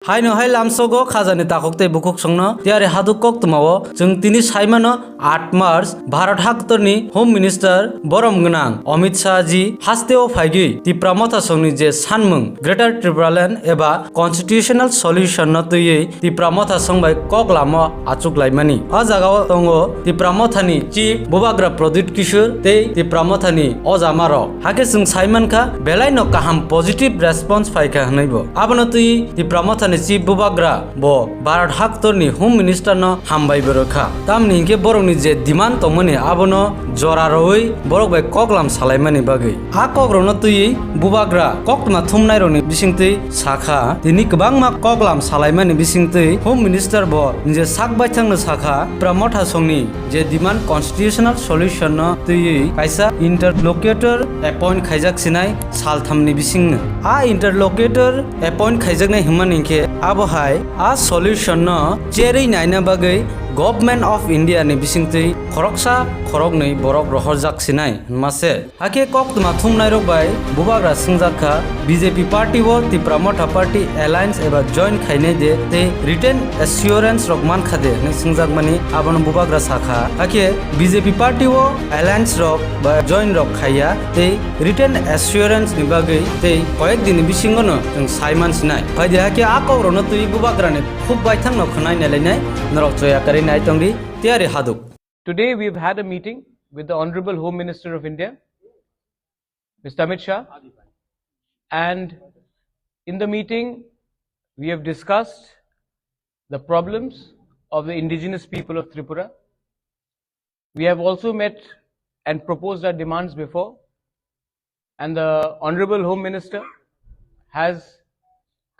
हायनो हाय लामसोगो खाजानि ताककते बुकुक संनो तियारि हादुक कक तमावो जों तिनि साइमानो 8 मार्च भारत हाक्तरनि होम मिनिस्टार बरम गनां अमित शाह जी हास्तेओ फाइगि त्रिपुरा मथा संनि जे सानमुं ग्रेटर त्रिपुरालैंड एबा कन्स्टिट्यूशनल सल्यूशन न तुयै त्रिपुरा मथा संबाय कक लामो आचुक लाइमानि आ जागाव दंगो त्रिपुरा मथानि चीफ बुबाग्रा प्रदीप किशोर ते त्रिपुरा मथानि अजामारो हाके जों साइमानखा बेलाय न काहाम पजिटिव रेस्पॉन्स फाइका हनैबो आबनो तुयै त्रिपुरा मथानि चीफ बुबाग्रा बो भारत हाक्तरनि होम मिनिस्टर न हामबाय बरखा तामनि के बरंनि जे demand तमनि आबनो जरारoi borok bai koklam salaimani bagui a kokrono tui bubagra kokma thumnaironi bisingtui sakha tini kwbangma koklam salaimani bisingtui home minister bo je sakbai thangno sakha pramotha songni je demand constitutional solution no tui kaisa interlocutor appoint khaijak sinai salthamni bisingno a interlocutor appoint khaijaknai himaninke abohai a solution no cheri naina bagui government of India नि बिसिंगतै खरकसा खरकनै बरक रहरजाक सिनाय मासे हाके कक्तमा थुमनाय रबाय बुबाग्रा सिंजाखा BJP party वो त्रिपुरा मथा party alliance एबा join खाइने दे ते written assurance रकमान खादे नै सिंजाक मानि आबन बुबाग्रा साखा हाके बीजेपी पार्टी वो अलायंस रक बा जॉइन रक खाया ते रिटन एश्योरेंस नि बागै ते कयेक दिन बिसिंगनो जों साइमान सिनाय फायदे हाके आकरनो तुइ बुबाग्रा ने खूब बायथां न खनाय नालायनाय नरक जयाकारि Today we've had a meeting with the Honorable Home Minister of India, Mr. Amit Shah, and in the meeting we have discussed the problems of the indigenous people of Tripura. We have also met and proposed our demands before, and the Honorable Home Minister has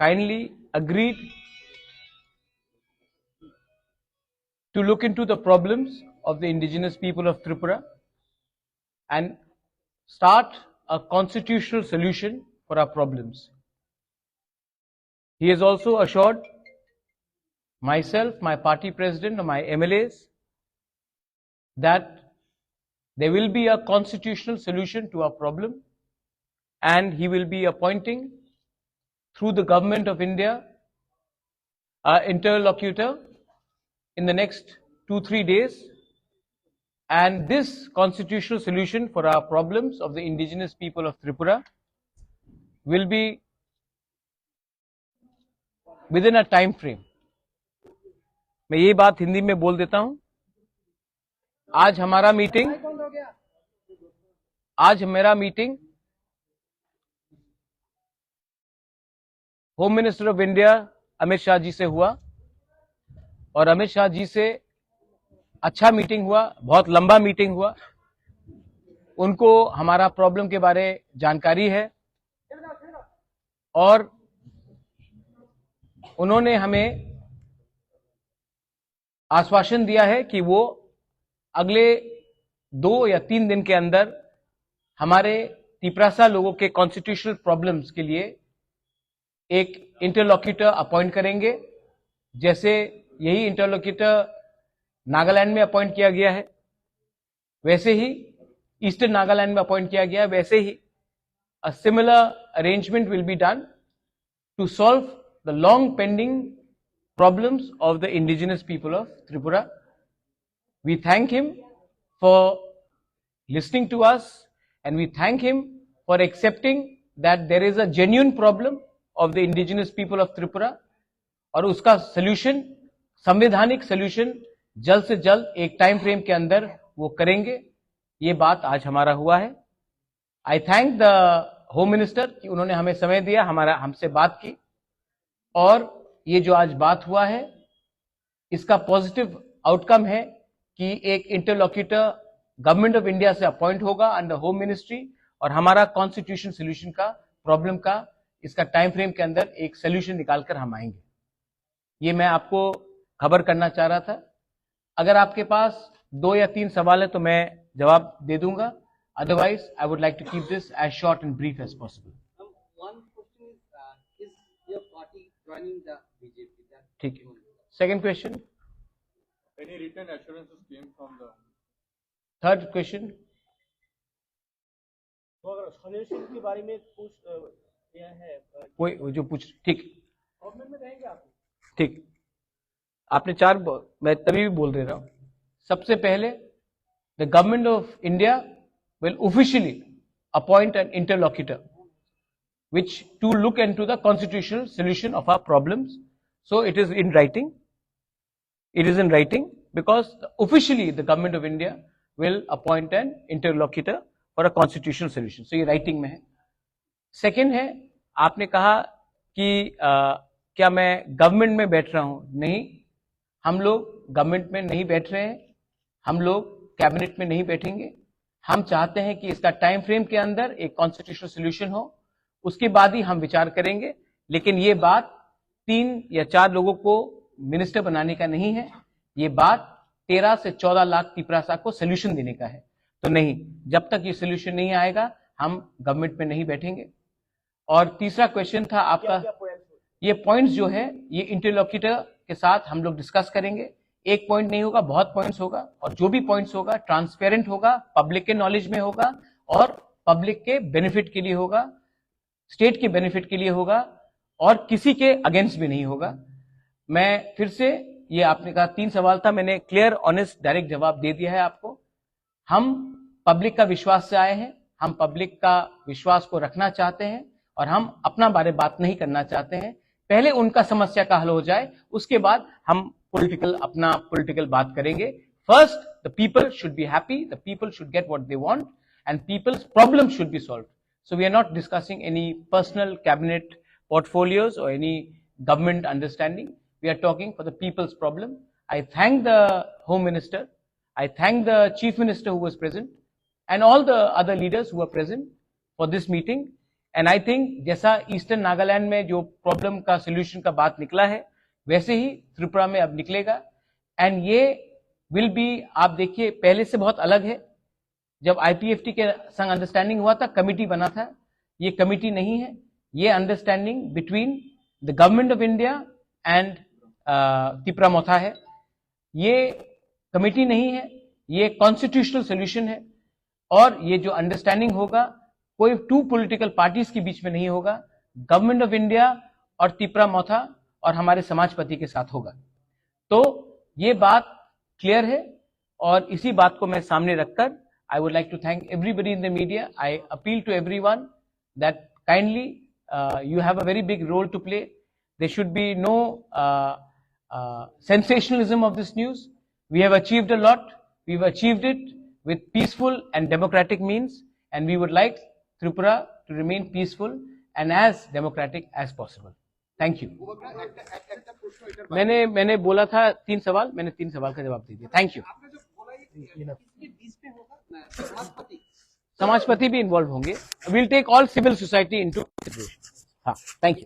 kindly agreed to look into the problems of the indigenous people of Tripura and start a constitutional solution for our problems. He has also assured myself, my party president, and my MLAs that there will be a constitutional solution to our problem, and he will be appointing through the government of India an interlocutor in the next 2-3 days, and this constitutional solution for our problems of the indigenous people of Tripura will be within a time frame. मैं ये बात हिंदी में बोल देता हूं। आज हमारा meeting home minister of India Amit Shah ji से हुआ, और अमित शाह जी से अच्छा मीटिंग हुआ, बहुत लंबा मीटिंग हुआ। उनको हमारा प्रॉब्लम के बारे जानकारी है और उन्होंने हमें आश्वासन दिया है कि वो अगले 2 या 3 दिन के अंदर हमारे त्रिपुरा लोगों के कॉन्स्टिट्यूशनल प्रॉब्लम्स के लिए एक इंटरलॉक्यूटर अपॉइंट करेंगे। जैसे यही इंटरलोक्यूटर नागालैंड में अपॉइंट किया गया है, वैसे ही ईस्टर्न नागालैंड में अपॉइंट किया गया है, वैसे ही a similar arrangement will be done to solve the long pending problems of the indigenous people of Tripura. We thank him for listening to us, and we thank him for accepting that there is a genuine problem of the indigenous people of Tripura, और उसका solution, संवैधानिक solution जल्द से जल्द एक time frame के अंदर वो करेंगे। ये बात आज हमारा हुआ है। आई थैंक द होम मिनिस्टर कि उन्होंने हमें समय दिया, हमसे बात की, और ये जो आज बात हुआ है इसका पॉजिटिव आउटकम है कि एक इंटरलॉक्यूटर गवर्नमेंट ऑफ इंडिया से अपॉइंट होगा अंडर होम मिनिस्ट्री, और हमारा कॉन्स्टिट्यूशन सोल्यूशन का प्रॉब्लम का इसका टाइम फ्रेम के अंदर एक सोल्यूशन निकालकर हम आएंगे। ये मैं आपको खबर करना चाह रहा था। अगर आपके पास 2 या 3 सवाल है तो मैं जवाब दे दूंगा, otherwise I would like to keep this as short and brief as possible. ठीक है। Second question, any written assurances came from the third question, तो अगर सॉल्यूशन के बारे में पूछ यह है कोई जो पूछ, ठीक, ठीक, आपने चार मैं तभी भी बोल दे रहा हूं। सबसे पहले the government of India will officially appoint an interlocutor which to look into the constitutional solution of our problems. So it is in writing. It is in writing because officially the government of India will appoint an interlocutor for a constitutional solution. So ये writing में है। Second है, आपने कहा कि क्या मैं government में बैठ रहा हूं? नहीं, हम लोग गवर्नमेंट में नहीं बैठ रहे हैं, हम लोग कैबिनेट में नहीं बैठेंगे। हम चाहते हैं कि इसका टाइम फ्रेम के अंदर एक कॉन्स्टिट्यूशनल सोल्यूशन हो, उसके बाद ही हम विचार करेंगे। लेकिन ये बात 3 या 4 लोगों को मिनिस्टर बनाने का नहीं है, ये बात 13 से 14 लाख तिपरासा को सोल्यूशन देने का है। तो नहीं, जब तक ये सोल्यूशन नहीं आएगा हम गवर्नमेंट में नहीं बैठेंगे। और तीसरा क्वेश्चन था आपका, ये पॉइंट्स जो है ये इंटरलॉक्यूटर के साथ हम लोग डिस्कस करेंगे। एक पॉइंट नहीं होगा, बहुत पॉइंट्स होगा, और जो भी पॉइंट्स होगा ट्रांसपेरेंट होगा, पब्लिक के नॉलेज में होगा और पब्लिक के बेनिफिट के लिए होगा, स्टेट के बेनिफिट के लिए होगा और किसी के अगेंस्ट भी नहीं होगा। मैं फिर से, ये आपने कहा 3 सवाल था, मैंने क्लियर ऑनेस्ट डायरेक्ट जवाब दे दिया है आपको। हम पब्लिक का विश्वास से आए हैं, हम पब्लिक का विश्वास को रखना चाहते हैं और हम अपना बारे बात नहीं करना चाहते हैं। पहले उनका समस्या का हल हो जाए, उसके बाद हम अपना पॉलिटिकल बात करेंगे। First the people should be happy, the people should get what they want and peoples problem should be solved. So we are not discussing any personal cabinet portfolios or any government understanding. We are talking for the people's problem. I thank the Home Minister, I thank the Chief Minister who was present and all the other leaders who were present for this meeting. And I think जैसा eastern Nagaland में जो problem का solution का बात निकला है, वैसे ही त्रिपुरा में अब निकलेगा। एंड ये विल बी, आप देखिए पहले से बहुत अलग है। जब IPFT के संग अंडरस्टैंडिंग हुआ था, कमिटी बना था, ये कमिटी नहीं है, ये understanding between the government of India and Tripura Motha है। ये कमिटी नहीं है, ये कॉन्स्टिट्यूशनल सोल्यूशन है। और ये जो अंडरस्टैंडिंग होगा कोई 2 पॉलिटिकल पार्टीज के बीच में नहीं होगा, गवर्नमेंट ऑफ इंडिया और त्रिपुरा मोथा और हमारे समाजपति के साथ होगा। तो ये बात क्लियर है और इसी बात को मैं सामने रखकर I would like to thank everybody in the media. I appeal to everyone that kindly you have a very big role to play. There should be no sensationalism of this news. We have achieved a lot. We've achieved it with peaceful and democratic means, and we would like Tripura to remain peaceful and as democratic as possible. Thank you. मैंने बोला था 3 सवाल, मैंने 3 सवाल का जवाब दे दिया। Thank you. समाजपति भी इन्वॉल्व होंगे। Will take all civil society into consideration. हाँ, थैंक यू।